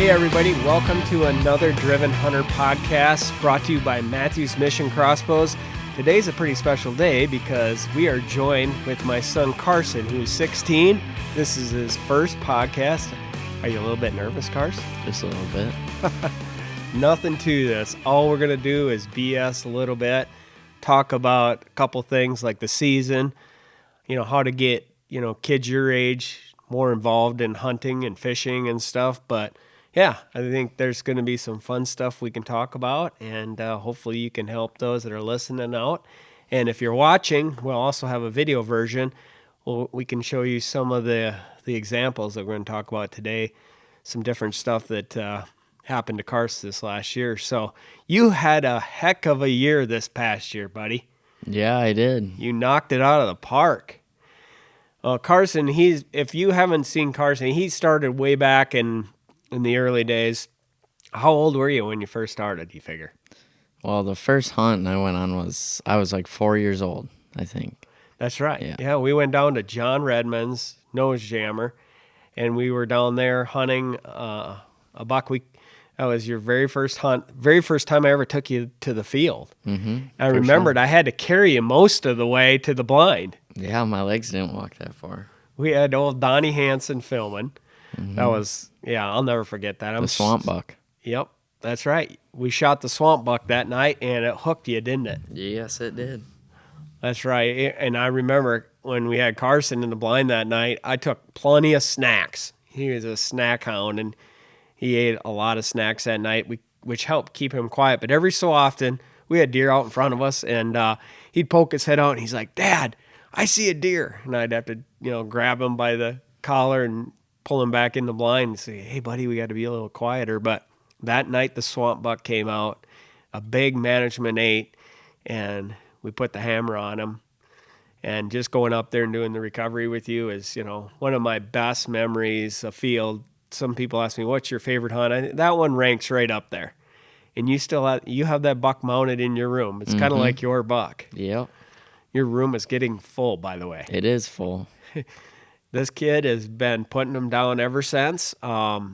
Hey everybody, welcome to another Driven Hunter podcast brought to you by Matthews Mission Crossbows. Today's a pretty special day because we are joined with my son Carson, who's 16. This is his first podcast. Are you a little bit nervous, Carson? Just a little bit. Nothing to this. All we're going to do is BS a little bit, talk about a couple things like the season, how to get, kids your age more involved in hunting and fishing and stuff. But yeah, I think there's going to be some fun stuff we can talk about, and hopefully you can help those that are listening out. And if you're watching, we'll also have a video version. We can show you some of the examples that we're going to talk about today, some different stuff that happened to Carson this last year. So you had a heck of a year this past year, buddy. Yeah, I did. You knocked it out of the park. Carson, if you haven't seen Carson, he started way back in the early days. How old were you when you first started, you figure? Well, the first hunt I went on I was like 4 years old, I think. That's right. Yeah, we went down to John Redmond's Nose Jammer, and we were down there hunting a buck. That was your very first hunt, very first time I ever took you to the field. Mm-hmm. I remembered I had to carry you most of the way to the blind. Yeah, my legs didn't walk that far. We had old Donnie Hansen filming. Mm-hmm. That was, I'll never forget that. The swamp buck. Yep, that's right. We shot the swamp buck that night, and it hooked you, didn't it? Yes, it did. That's right. And I remember when we had Carson in the blind that night, I took plenty of snacks. He was a snack hound, and he ate a lot of snacks that night, which helped keep him quiet. But every so often, we had deer out in front of us, and he'd poke his head out, and he's like, "Dad, I see a deer." And I'd have to, grab him by the collar and pull him back in the blind and say, "Hey, buddy, we got to be a little quieter." But that night, the swamp buck came out, a big management 8, and we put the hammer on him. And just going up there and doing the recovery with you is, one of my best memories of field. Some people ask me, "What's your favorite hunt?" That one ranks right up there. And you have that buck mounted in your room. It's kind of like your buck. Yep. Your room is getting full, by the way. It is full. This kid has been putting them down ever since. With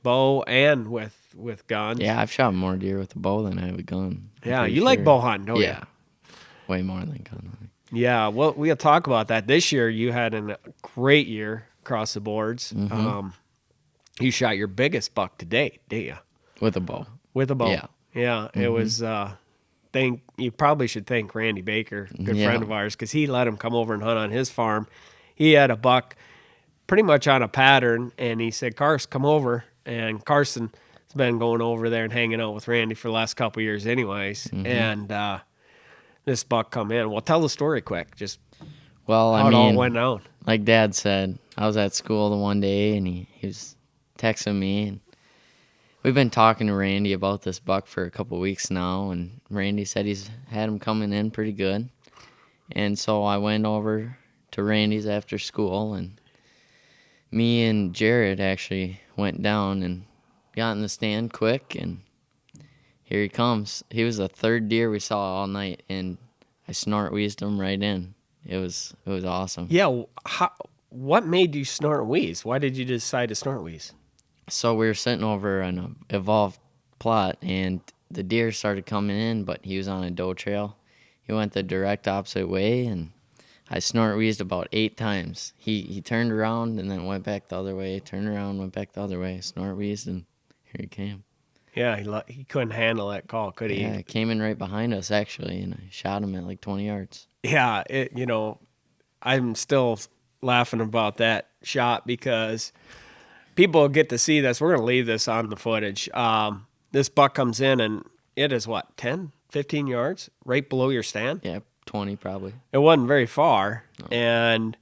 bow and with guns. Yeah, I've shot more deer with a bow than I have a gun. Yeah, you like bow hunting, don't you? Yeah, way more than gun hunting. Yeah, well, we'll talk about that. This year, you had a great year across the boards. Mm-hmm. You shot your biggest buck to date, didn't you? With a bow. With a bow. Yeah. Yeah, it was... you probably should thank Randy Baker, good friend of ours, because he let him come over and hunt on his farm. He had a buck pretty much on a pattern, and he said, "Carson, come over." And Carson has been going over there and hanging out with Randy for the last couple of years anyways. Mm-hmm. And this buck come in. Well, tell the story quick, just how it all went down. Like Dad said, I was at school the one day, and he was texting me, and we've been talking to Randy about this buck for a couple of weeks now, and Randy said he's had him coming in pretty good. And so I went over to Randy's after school, and me and Jared actually went down and got in the stand quick, and here he comes. He was the third deer we saw all night, and I snort-wheezed him right in. It was awesome. Yeah, what made you snort wheeze? Why did you decide to snort wheeze? So we were sitting over an evolved plot, and the deer started coming in, but he was on a doe trail. He went the direct opposite way, and I snort-wheezed about 8 times. He turned around and then went back the other way, turned around, went back the other way, snort-wheezed, and here he came. Yeah, he couldn't handle that call, could he? Yeah, he came in right behind us, actually, and I shot him at like 20 yards. Yeah, I'm still laughing about that shot because people get to see this. We're going to leave this on the footage. This buck comes in, and it is, 10, 15 yards right below your stand? Yeah, 20 probably. It wasn't very far. No.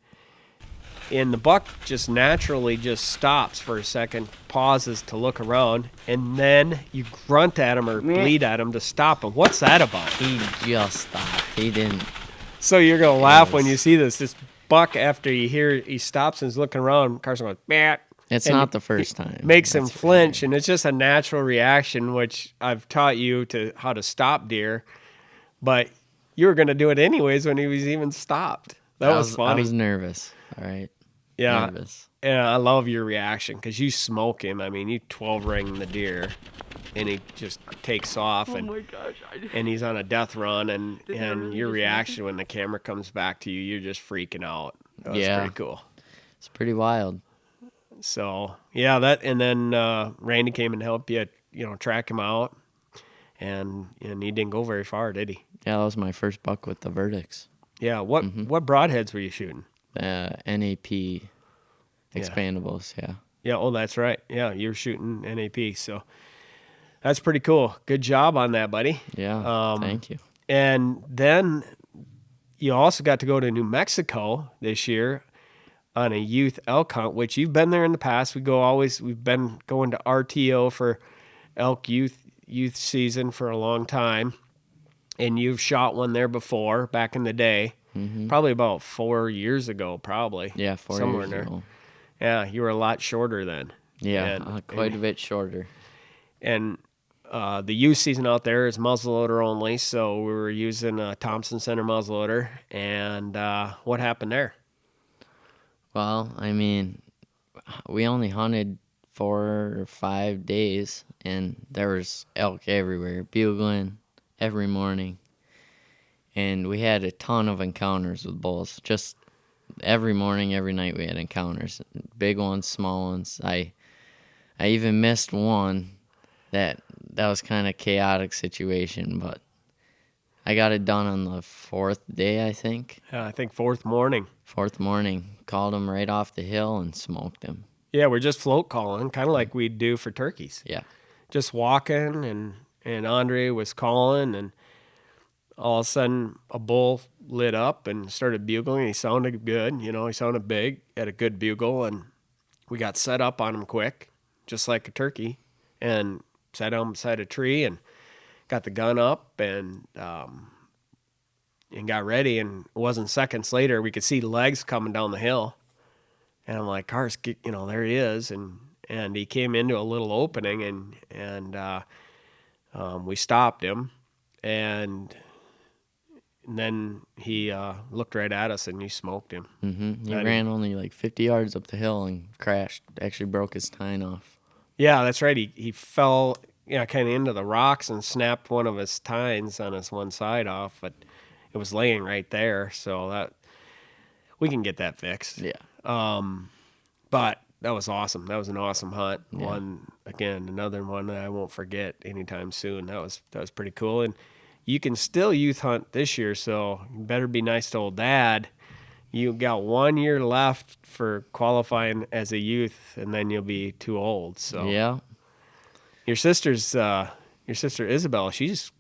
And the buck just naturally just stops for a second, pauses to look around, and then you grunt at him or bleed at him to stop him. What's that about? He just stopped. He didn't. So you're going to laugh when you see this buck after you hear he stops and is looking around. Carson goes, "Bah." It's not the first time. Makes him flinch, and it's just a natural reaction, which I've taught you how to stop deer. But you were going to do it anyways when he was even stopped. That was funny. I was nervous, all right? Yeah. Nervous. And I love your reaction because you smoke him. I mean, you 12 ring the deer, and he just takes off, and my gosh. and he's on a death run, and Did that really your just reaction when the camera comes back to you, you're just freaking out. That was Yeah. pretty cool. It's pretty wild. So yeah, that, and then Randy came and helped you, track him out, and he didn't go very far, did he? Yeah, that was my first buck with the verdicts. Yeah. What broadheads were you shooting? NAP expandables, yeah. Yeah. Oh, that's right. Yeah, you were shooting NAP. So that's pretty cool. Good job on that, buddy. Yeah, thank you. And then you also got to go to New Mexico this year on a youth elk hunt, which you've been there in the past. We've been going to RTO for elk youth season for a long time. And you've shot one there before, back in the day, probably about 4 years ago, probably. Yeah, 4 somewhere years in there. ago. Yeah, you were a lot shorter then. Yeah, quite a bit shorter. And the youth season out there is muzzleloader only, so we were using a Thompson Center muzzleloader. And what happened there? Well, I mean, we only hunted 4 or 5 days, and there was elk everywhere, bugling every morning. And we had a ton of encounters with bulls. Just every morning, every night we had encounters. Big ones, small ones. I even missed one that was kind of chaotic situation, but I got it done on the 4th day, I think. I think fourth morning. 4th morning. Called him right off the hill and smoked him. Yeah, we're just float calling, kind of like we do for turkeys. Yeah. Just walking, and Andre was calling, and all of a sudden a bull lit up and started bugling. He sounded good, he sounded big, had a good bugle, and we got set up on him quick, just like a turkey, and sat down beside a tree and got the gun up and got ready. And it wasn't seconds later, we could see legs coming down the hill. And I'm like, Cars, there he is. And he came into a little opening, and we stopped him. And then he looked right at us, and you smoked him. Mm-hmm. He ran only like 50 yards up the hill and crashed. Actually broke his tine off. Yeah, that's right. He fell, kind of into the rocks and snapped one of his tines on his one side off, but it was laying right there. So that we can get that fixed. Yeah. But that was awesome. That was an awesome hunt. Yeah. Another one that I won't forget anytime soon. That was pretty cool. And you can still youth hunt this year, so you better be nice to old dad. You got 1 year left for qualifying as a youth, and then you'll be too old. So Yeah. your sister Isabel, she's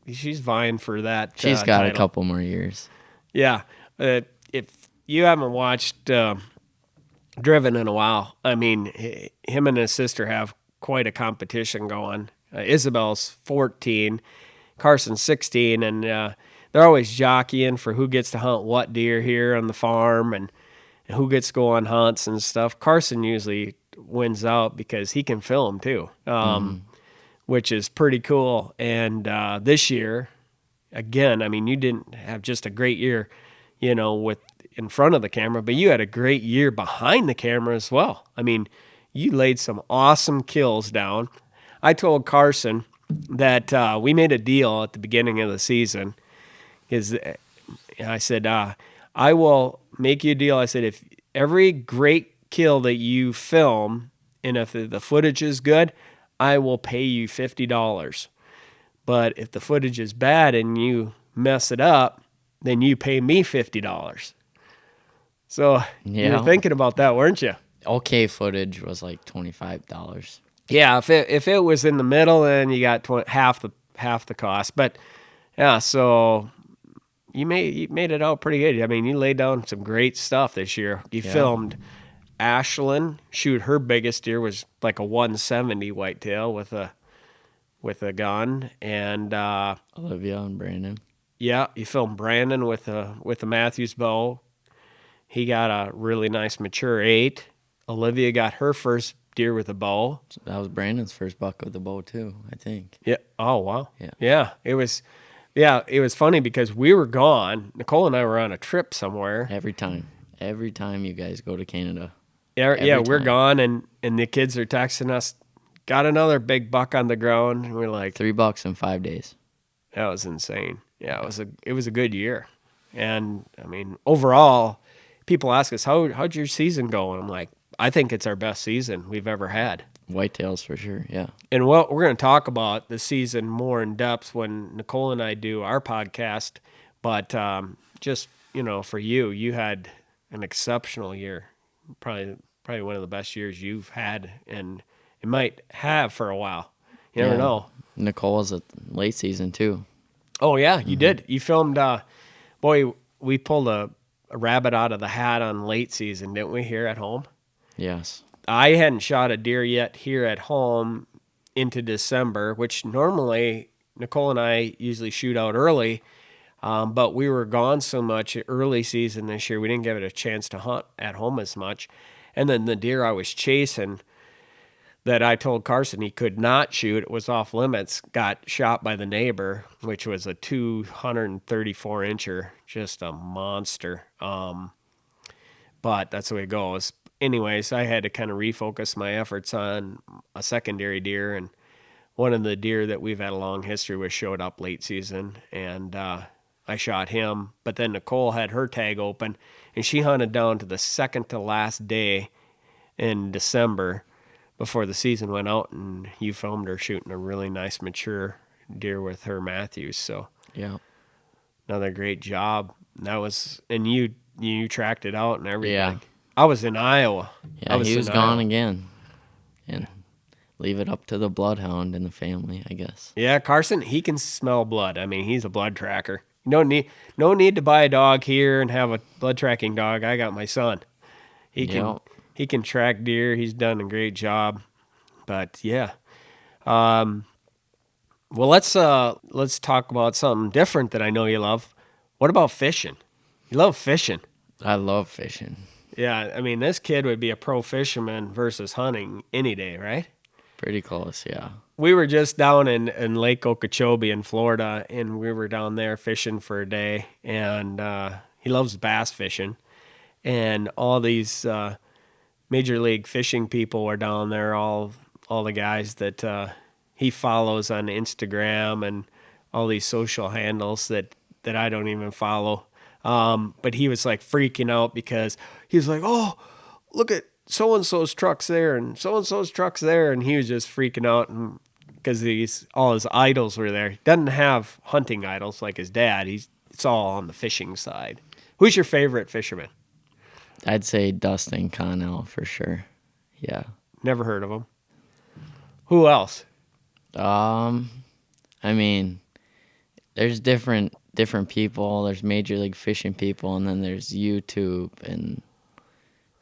vying for that. She's got title. a couple more years. Yeah. If you haven't watched Driven in a while, I mean, him and his sister have quite a competition going. Isabel's 14, Carson's 16, and they're always jockeying for who gets to hunt what deer here on the farm and who gets to go on hunts and stuff. Carson usually wins out because he can film too, which is pretty cool. And this year, again, I mean, you didn't have just a great year, with in front of the camera, but you had a great year behind the camera as well. I mean, you laid some awesome kills down. I told Carson that we made a deal at the beginning of the season. I said, I will make you a deal. I said, if every great kill that you film, and if the footage is good, I will pay you $50. But if the footage is bad and you mess it up, then you pay me $50. So you were thinking about that, weren't you? Okay, footage was like $25. Yeah, if it was in the middle, then you got half the cost. But yeah, so you made it out pretty good. I mean, you laid down some great stuff this year. You filmed Ashlyn shoot her biggest deer was like a 170 whitetail with a gun, and Olivia and Brandon. Yeah, you filmed Brandon with a Matthews bow. He got a really nice mature 8. Olivia got her first deer with a bow. That was Brandon's first buck with the bow too, I think. Yeah. Oh wow. Yeah. Yeah. It was funny because we were gone. Nicole and I were on a trip somewhere. Every time you guys go to Canada. Yeah, we're time. gone, and the kids are texting us, got another big buck on the ground. And we're like, $3 in 5 days. that was insane. Yeah, it was a good year. And I mean, overall, people ask us, how'd your season go? And I'm like, I think it's our best season we've ever had. Whitetails for sure, yeah. And what we're going to talk about the season more in depth when Nicole and I do our podcast. But just, for you had an exceptional year, probably one of the best years you've had, and it might have for a while. You never know. Nicole was a late season too. Oh yeah, you did. You filmed. Boy, we pulled a rabbit out of the hat on late season, didn't we? Here at home. Yes. I hadn't shot a deer yet here at home into December, which normally Nicole and I usually shoot out early. But we were gone so much early season this year, we didn't give it a chance to hunt at home as much. And then the deer I was chasing that I told Carson he could not shoot, it was off limits, got shot by the neighbor, which was a 234 incher, just a monster. But that's the way it goes. Anyways, I had to kind of refocus my efforts on a secondary deer, and one of the deer that we've had a long history with showed up late season, and I shot him. But then Nicole had her tag open, and she hunted down to the second to last day in December before the season went out, and you filmed her shooting a really nice mature deer with her Matthews. So Yeah. another great job. And you tracked it out and everything. Yeah. I was in Iowa. Yeah, he was gone again. And leave it up to the bloodhound in the family, I guess. Yeah, Carson, he can smell blood. I mean, he's a blood tracker. No need to buy a dog here and have a blood tracking dog. I got my son. He can track deer. He's done a great job. But yeah. Well, let's talk about something different that I know you love. What about fishing? You love fishing. I love fishing. Yeah, I mean, this kid would be a pro fisherman versus hunting any day, right? Pretty close, yeah. We were just down in Lake Okeechobee in Florida, and we were down there fishing for a day, and he loves bass fishing, and all these major league fishing people are down there, all the guys that he follows on Instagram and all these social handles that I don't even follow. But he was like freaking out because he was like, oh, look at so-and-so's trucks there and so-and-so's trucks there. And he was just freaking out because all his idols were there. He doesn't have hunting idols like his dad. It's all on the fishing side. Who's your favorite fisherman? I'd say Dustin Connell for sure. Yeah. Never heard of him. Who else? I mean, there's different people. There's Major League Fishing people, and then there's YouTube, and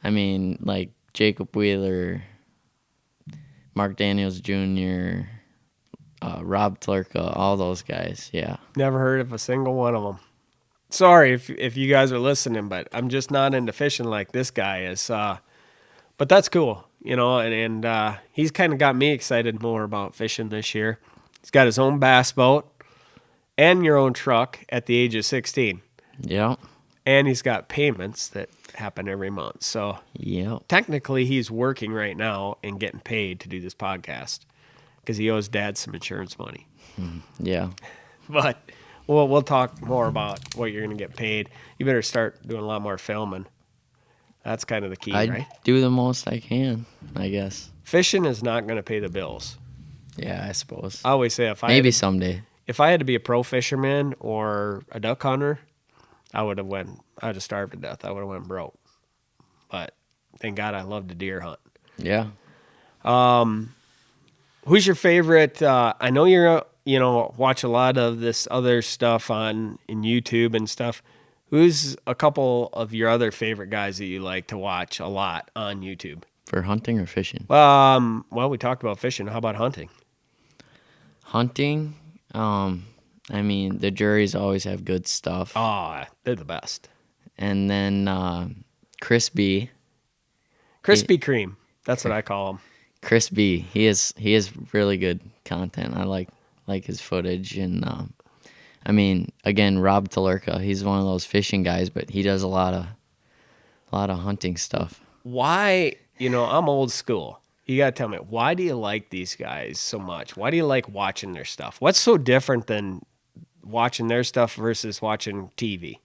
I mean, like Jacob Wheeler, Mark Daniels Jr., Rob Tlerka, all those guys. Yeah. Never heard of a single one of them. Sorry if you guys are listening, but I'm just not into fishing like this guy is. But that's cool, and he's kind of got me excited more about fishing this year. He's got his own bass boat and your own truck at the age of 16. Yeah. And he's got payments that happen every month. So technically he's working right now and getting paid to do this podcast because he owes Dad some insurance money. Yeah. But we'll talk more about what you're going to get paid. You better start doing a lot more filming. That's kind of the key, right? I do the most I can, I guess. Fishing is not going to pay the bills. Yeah, I suppose. I always say maybe someday. If I had to be a pro fisherman or a duck hunter, I'd have starved to death. I would have went broke. But thank God I love to deer hunt. Yeah. Who's your favorite? I know you're watch a lot of this other stuff in YouTube and stuff. Who's a couple of your other favorite guys that you like to watch a lot on YouTube? For hunting or fishing? Well, we talked about fishing. How about hunting? Hunting, I mean, the juries always have good stuff. Oh, they're the best. And then Crispy. Krispy Kreme. That's what I call him. Crispy. He is really good content. I like his footage. And I mean, again, Rob Tlerka. He's one of those fishing guys, but he does a lot of hunting stuff. why, I'm old school. You got to tell me, why do you like these guys so much? Why do you like watching their stuff? What's so different than watching their stuff versus watching TV?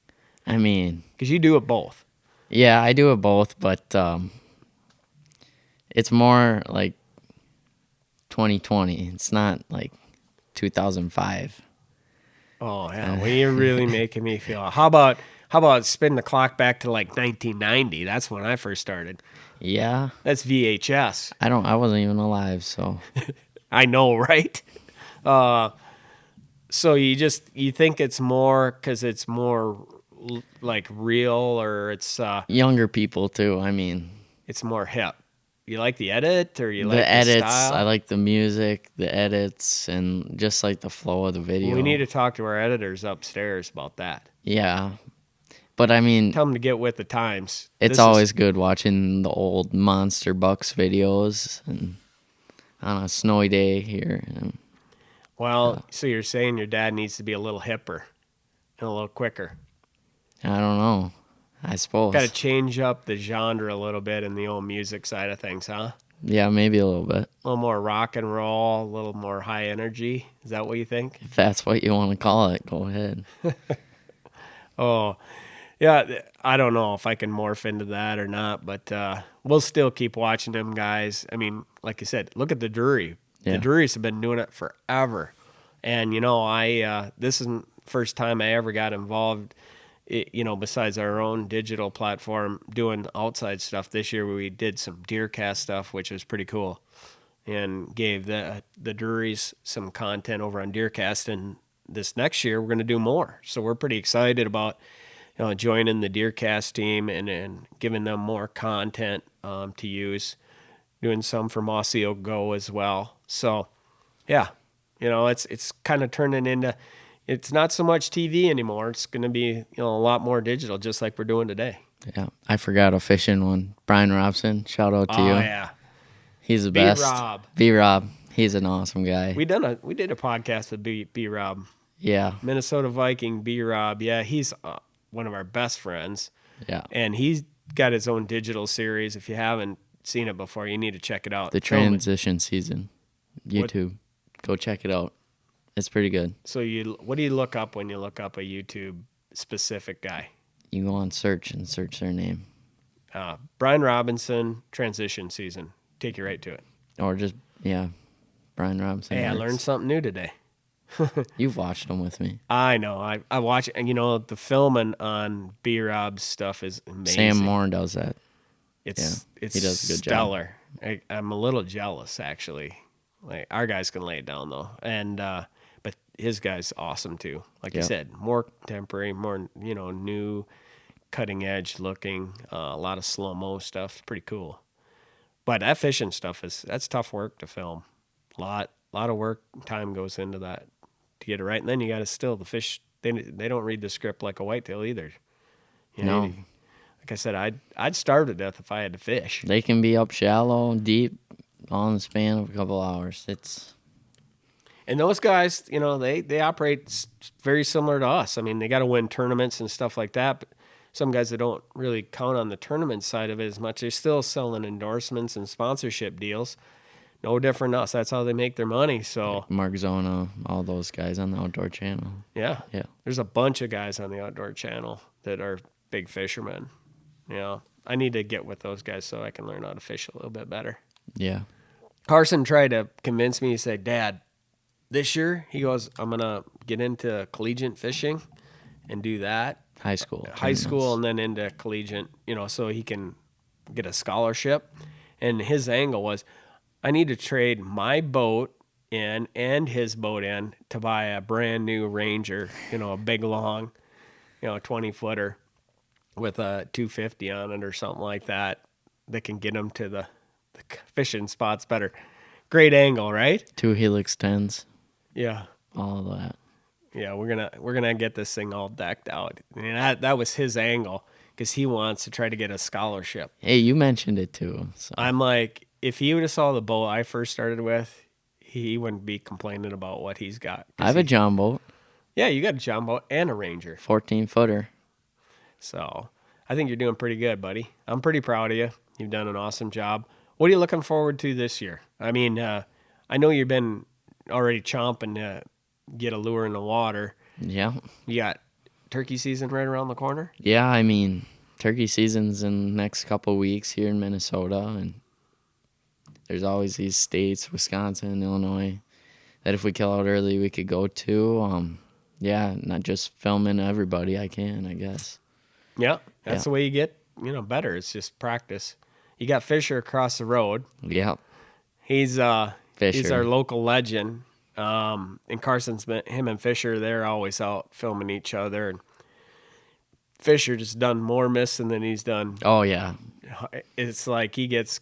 I mean, Because you do it both. yeah, I do it both, but it's more like 2020. It's not like 2005. Oh, yeah. Well, you're really making me feel. How about spin the clock back to like 1990? That's when I first started. Yeah, That's VHS. I wasn't even alive, so I know, right? So you think it's more because it's more like real, or younger people too. I mean, it's more hip. You like the edit, or you the like the edits, style? I like the music, the edits, and just like the flow of the video. We need to talk to our editors upstairs about that. Yeah, but I mean, Tell them to get with the times. it's always good watching the old Monster Bucks videos and on a snowy day here. And, So you're saying your dad needs to be a little hipper and a little quicker. I don't know. I suppose. Got to change up the genre a little bit in the old music side of things, huh? Yeah, maybe a little bit. A little more rock and roll, a little more high energy. Is that what you think? If that's what you want to call it, go ahead. Oh, yeah. I don't know if I can morph into that or not, but we'll still keep watching them guys. I mean, like you said, look at the Drury. Yeah. The Drurys have been doing it forever. And, this isn't the first time I ever got involved, besides our own digital platform, doing outside stuff. This year we did some deer cast stuff, which was pretty cool, and gave the Drurys some content over on Deercast. And this next year we're going to do more. So we're pretty excited about joining the Deercast team and giving them more content to use, doing some for Mossy Oak Go as well. So, yeah, it's kind of turning into, it's not so much TV anymore. It's going to be a lot more digital, just like we're doing today. Yeah, I forgot a fishing one. Brian Robson, shout out to you. Oh, yeah. He's the best. B-Rob. B-Rob, he's an awesome guy. We did a podcast with B-Rob. Yeah. Minnesota Viking B-Rob. Yeah, he's one of our best friends. Yeah. And he's got his own digital series. If you haven't seen it before, you need to check it out. The transition season. YouTube. Go check it out. It's pretty good. So what do you look up when you look up a YouTube specific guy? You go on search and search their name. Brian Robinson, transition season. Take you right to it. Or just, Brian Robinson. Hey, I learned something new today. You've watched them with me. I know. I watch, and the filming on B-Rob's stuff is amazing. Sam Moore does that. It's he does a good stellar. I'm a little jealous, actually. Like, our guys can lay it down though, and but his guy's awesome too. Like you said, more contemporary, more new, cutting edge looking. A lot of slow mo stuff. Pretty cool. But that fishing stuff that's tough work to film. Lot of work, time goes into that to get it right, and then you got to still the fish. They don't read the script like a whitetail either. No. Like I said, I'd starve to death if I had to fish. They can be up shallow, deep, all in the span of a couple hours. And those guys, they operate very similar to us. I mean, they got to win tournaments and stuff like that. But some guys that don't really count on the tournament side of it as much, they're still selling endorsements and sponsorship deals. No different than us. That's how they make their money. So like Mark Zona, all those guys on the Outdoor Channel. Yeah. Yeah. There's a bunch of guys on the Outdoor Channel that are big fishermen. I need to get with those guys so I can learn how to fish a little bit better. Yeah. Carson tried to convince me. He said, Dad, this year, he goes, I'm going to get into collegiate fishing and do that. High school, and then into collegiate, so he can get a scholarship. And his angle was, I need to trade my boat in and his boat in to buy a brand new Ranger, a big long, 20-footer with a 250 on it or something like that can get him to the fishing spots better. Great angle, right? 2 Helix 10s. Yeah. All of that. Yeah, we're gonna get this thing all decked out. And that was his angle because he wants to try to get a scholarship. Hey, you mentioned it too. So. I'm like, if he would have saw the boat I first started with, he wouldn't be complaining about what he's got. I have a John boat. Yeah, you got a John boat and a Ranger. 14-footer. So I think you're doing pretty good, buddy. I'm pretty proud of you. You've done an awesome job. What are you looking forward to this year? I mean, I know you've been already chomping to get a lure in the water. Yeah. You got turkey season right around the corner? Yeah, I mean, turkey season's in the next couple weeks here in Minnesota, and there's always these states, Wisconsin, Illinois, that if we kill out early, we could go to. Yeah, not just filming everybody I can, I guess. Yeah, that's Yeah. the way you get, better. It's just practice. You got Fisher across the road. Yeah, He's our Fisher. local legend. And him and Fisher, they're always out filming each other. And Fisher just done more missing than he's done. Oh, yeah. It's like he gets,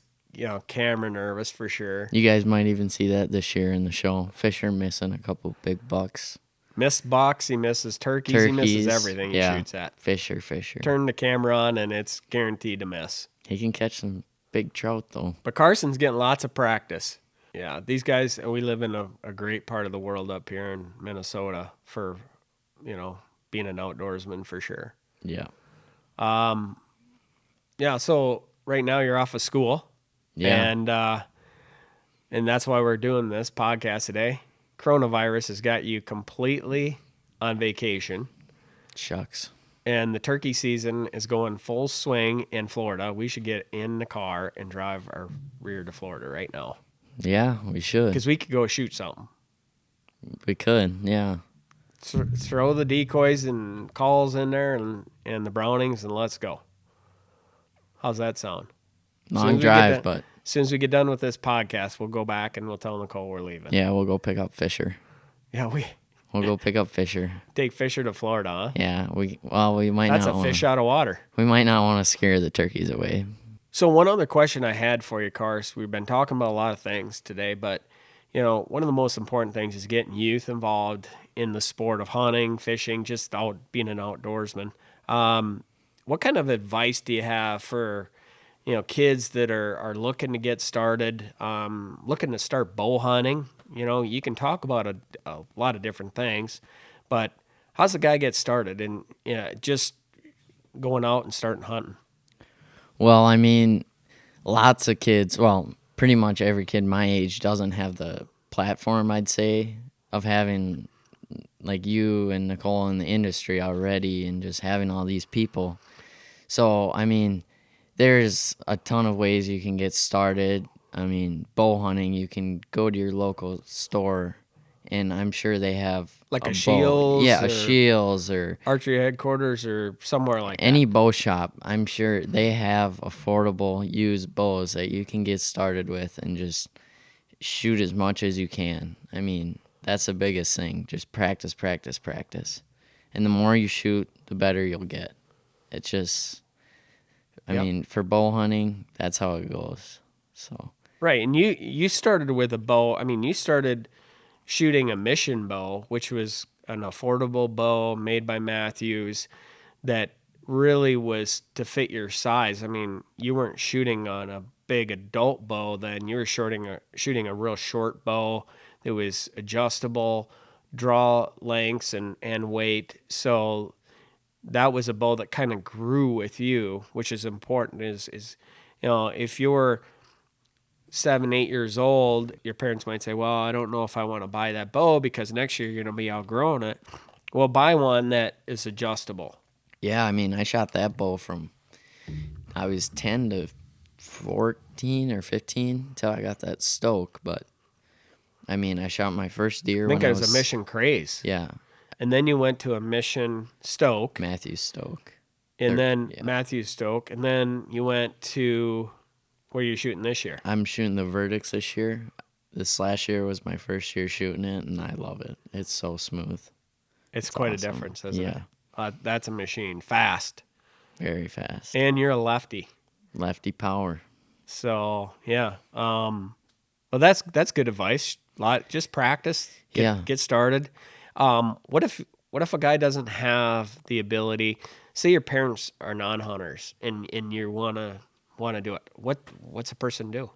camera nervous for sure. You guys might even see that this year in the show. Fisher missing a couple big bucks. Missed bucks, he misses turkeys, he misses everything he yeah. shoots at. Fisher. Turn the camera on and it's guaranteed to miss. He can catch some big trout, though. But Carson's getting lots of practice. Yeah, these guys, we live in a great part of the world up here in Minnesota for, being an outdoorsman for sure. Yeah. Yeah, so right now you're off of school. Yeah. And that's why we're doing this podcast today. Coronavirus has got you completely on vacation. Shucks. And the turkey season is going full swing in Florida. We should get in the car and drive our rear to Florida right now. Yeah, we should. Because we could go shoot something. We could, yeah. Throw the decoys and calls in there and the Brownings and let's go. How's that sound? Long drive, but... As soon as we get done with this podcast, we'll go back and we'll tell Nicole we're leaving. Yeah, we'll go pick up Fisher. Yeah, We'll go pick up Fisher. Take Fisher to Florida, huh? Yeah, we might That's not a fish out of water. We might not want to scare the turkeys away. So one other question I had for you, Cars, we've been talking about a lot of things today, but one of the most important things is getting youth involved in the sport of hunting, fishing, just being an outdoorsman. What kind of advice do you have for kids that are looking to get started, looking to start bow hunting? You can talk about a lot of different things, but how's the guy get started and just going out and starting hunting? Well, I mean, lots of kids, pretty much every kid my age doesn't have the platform, I'd say, of having like you and Nicole in the industry already and just having all these people. So, I mean, there's a ton of ways you can get started. I mean, bow hunting, you can go to your local store, and I'm sure they have like a Shields. Yeah, a Shields or Archery Headquarters or somewhere like any bow shop. I'm sure they have affordable used bows that you can get started with and just shoot as much as you can. I mean, that's the biggest thing. Just practice. And the more you shoot, the better you'll get. It's just... I mean, for bow hunting, that's how it goes. So right, and you started with a bow. I mean, you started shooting a mission bow, which was an affordable bow made by Matthews that really was to fit your size. I mean, you weren't shooting on a big adult bow then. You were shooting a real short bow that was adjustable, draw lengths and weight. So that was a bow that kind of grew with you, which is important. Is if you're 7-8 years old, your parents might say, well, I don't know if I want to buy that bow because next year you're going to be outgrowing it. Well, buy one that is adjustable. Yeah, I mean, I shot that bow from I was 10 to 14 or 15 until I got that Stoke. But, I mean, I shot my first deer I think it was a Mission Craze. Yeah. And then you went to a Mission Stoke. Matthew Stoke. Matthew Stoke. And then you went to, where are you shooting this year? I'm shooting the Verdicts this year. This last year was my first year shooting it, and I love it. It's so smooth. It's quite awesome. A difference, isn't it? That's a machine. Fast. Very fast. And you're a lefty. Lefty power. So, yeah. Well, that's good advice. Just practice. Get started. What if a guy doesn't have the ability? Say your parents are non-hunters, and you wanna do it. What's a person do?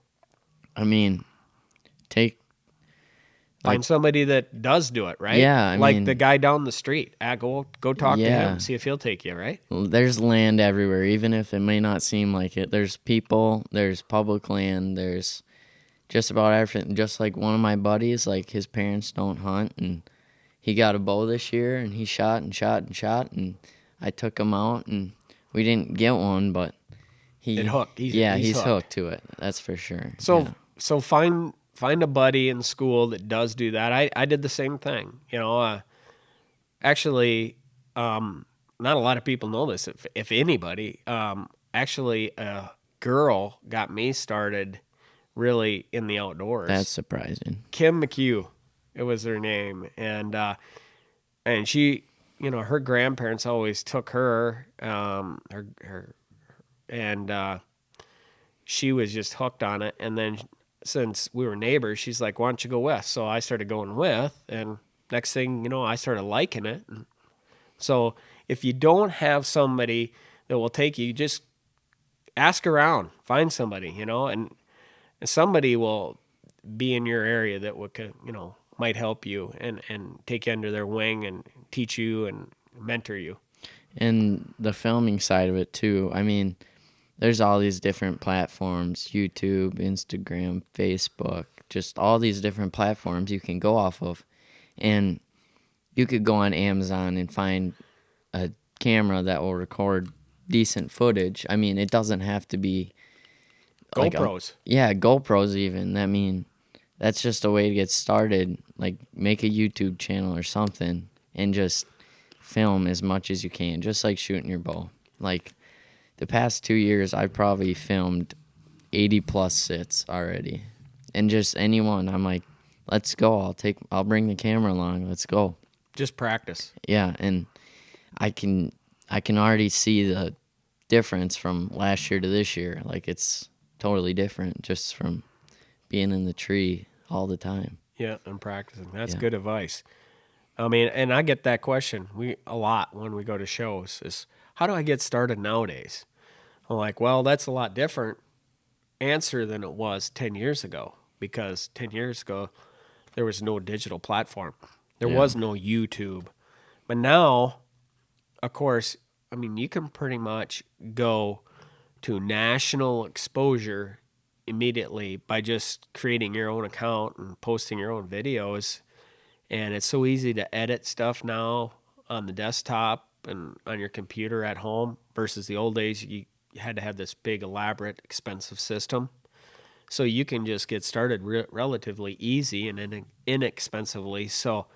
I mean, take Find somebody that does do it, right? Yeah, I like mean, the guy down the street. Go talk to yeah. him, see if he'll take you, right? There's land everywhere, even if it may not seem like it. There's people, there's public land, there's just about everything. Just like one of my buddies, like his parents don't hunt, and he got a bow this year, and he shot and shot and shot, and I took him out, and we didn't get one, but It hooked. He's he's hooked. hooked to it. That's for sure. So yeah. so find a buddy in school that does do that. I did the same thing. Actually, not a lot of people know this. If anybody, actually, a girl got me started really in the outdoors. That's surprising. Kim McHugh, it was her name, and she, her grandparents always took her, and she was just hooked on it. And then since we were neighbors, she's like, "Why don't you go with?" So I started going with, and next thing you know, I started liking it. And so if you don't have somebody that will take you, just ask around, find somebody, and somebody will be in your area that would, might help you and take you under their wing and teach you and mentor you. And the filming side of it too. I mean, there's all these different platforms, YouTube, Instagram, Facebook, just all these different platforms you can go off of. And you could go on Amazon and find a camera that will record decent footage. I mean, it doesn't have to be GoPros. GoPros even. I mean, that's just a way to get started. Like, make a YouTube channel or something and just film as much as you can, just like shooting your bow. Like, the past 2 years, I've probably filmed 80 plus sits already. And just anyone, I'm like, let's go. I'll bring the camera along. Let's go. Just practice. Yeah, and I can already see the difference from last year to this year. Like, it's totally different just from being in the tree all the time. Yeah, and practicing. That's good advice. I mean, and I get that question a lot when we go to shows is, how do I get started nowadays? I'm like, well, that's a lot different answer than it was 10 years ago, because 10 years ago, there was no digital platform. There was no YouTube. But now, of course, I mean, you can pretty much go to national exposure immediately by just creating your own account and posting your own videos. And it's so easy to edit stuff now on the desktop and on your computer at home versus the old days you had to have this big, elaborate, expensive system. So you can just get started relatively easy and inexpensively. So,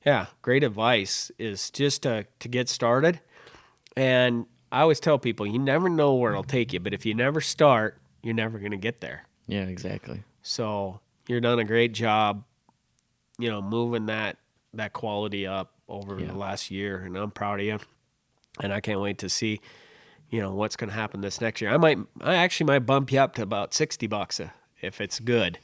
yeah, great advice is just to get started. And I always tell people, you never know where it'll take you, but if you never start, you're never going to get there. Yeah, exactly. So you've done a great job, moving that quality up over the last year, and I'm proud of you. And I can't wait to see, what's going to happen this next year. I actually might bump you up to about $60 if it's good.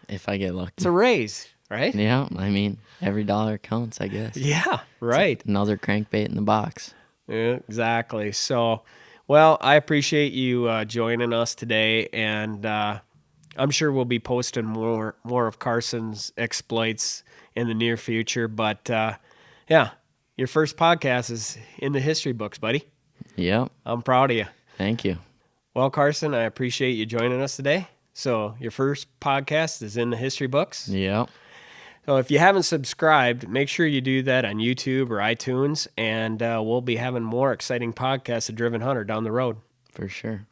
If I get lucky. It's a raise, right? Yeah, I mean, every dollar counts, I guess. Yeah, right. Another crankbait in the box. Yeah, exactly. So, well, I appreciate you joining us today, and I'm sure we'll be posting more of Carson's exploits in the near future. But yeah, your first podcast is in the history books, buddy. Yep. I'm proud of you. Thank you. Well, Carson, I appreciate you joining us today. So your first podcast is in the history books. Yep. So if you haven't subscribed, make sure you do that on YouTube or iTunes, and we'll be having more exciting podcasts of Driven Hunter down the road. For sure.